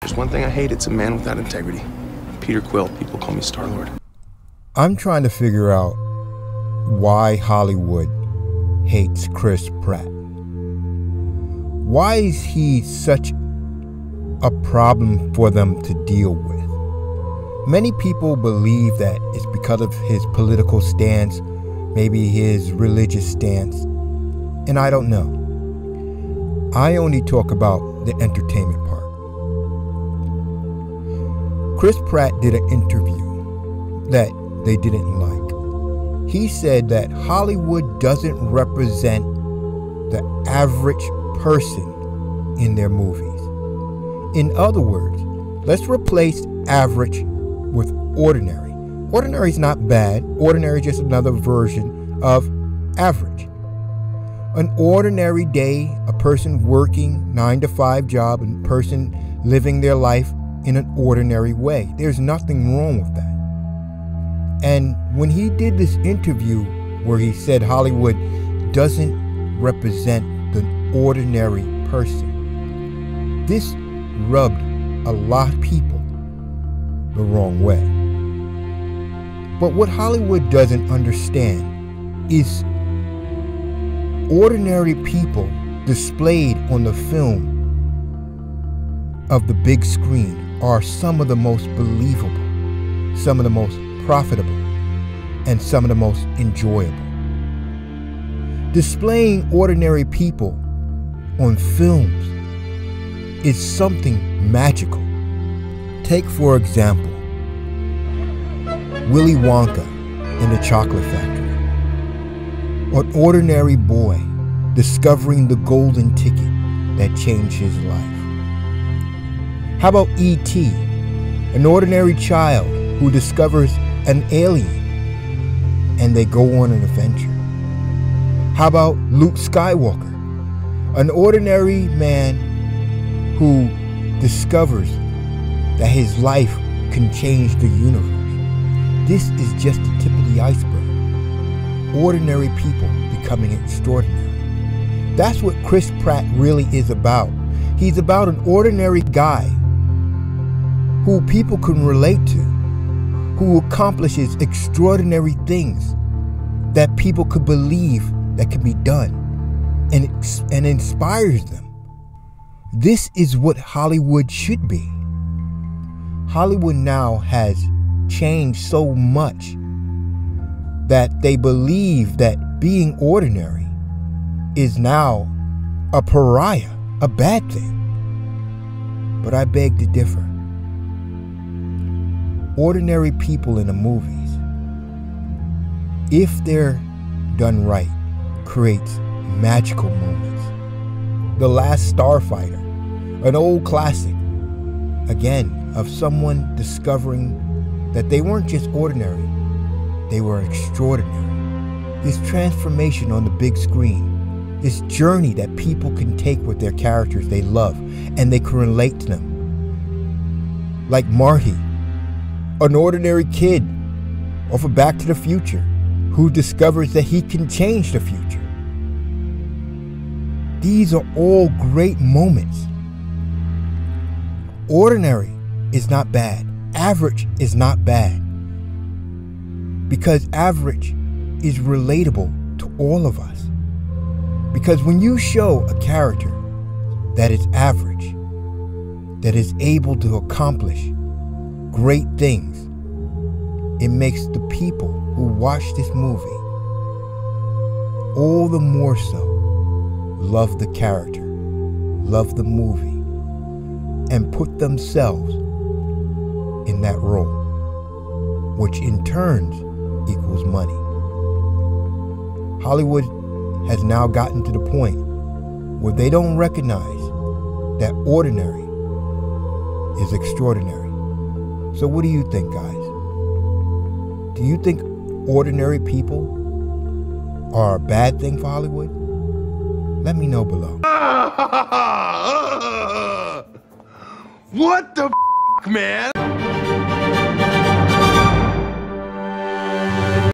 There's one thing I hate, it's a man without integrity. Peter Quill, people call me Star-Lord. I'm trying to figure out why Hollywood hates Chris Pratt. Why is he such a problem for them to deal with? Many people believe that it's because of his political stance, maybe his religious stance, and I don't know. I only talk about the entertainment part. Chris Pratt did an interview that they didn't like. He said that Hollywood doesn't represent the average person in their movies. In other words, let's replace average with ordinary. Ordinary is not bad. Ordinary is just another version of average. An ordinary day, a person working 9-to-5 job, and a person living their life in an ordinary way. There's nothing wrong with that. And when he did this interview where he said Hollywood doesn't represent the ordinary person, this rubbed a lot of people the wrong way. But what Hollywood doesn't understand is ordinary people displayed on the film of the big screen are some of the most believable, some of the most profitable, and some of the most enjoyable. Displaying ordinary people on films is something magical. Take, for example, Willy Wonka in the Chocolate Factory. An ordinary boy discovering the golden ticket that changed his life. How about E.T., an ordinary child who discovers an alien and they go on an adventure? How about Luke Skywalker, an ordinary man who discovers that his life can change the universe? This is just the tip of the iceberg. Ordinary people becoming extraordinary. That's what Chris Pratt really is about. He's about an ordinary guy who people can relate to, who accomplishes extraordinary things that people could believe that can be done, and inspires them. This is what Hollywood should be. Hollywood now has changed so much that they believe that being ordinary is now a pariah, a bad thing. But I beg to differ. Ordinary people in the movies, if they're done right, creates magical moments. The Last Starfighter, an old classic, again, of someone discovering that they weren't just ordinary, they were extraordinary. This transformation on the big screen, this journey that people can take with their characters they love and they can relate to them. Like Marty, an ordinary kid off of Back to the Future who discovers that he can change the future. These are all great moments. Ordinary is not bad. Average is not bad. Because average is relatable to all of us. Because when you show a character that is average, that is able to accomplish great things, it makes the people who watch this movie all the more so love the character, love the movie, and put themselves in that role, which in turn equals money. Hollywood has now gotten to the point where they don't recognize that ordinary is extraordinary. So what do you think, guys? Do you think ordinary people are a bad thing for Hollywood? Let me know below. What the f***, man?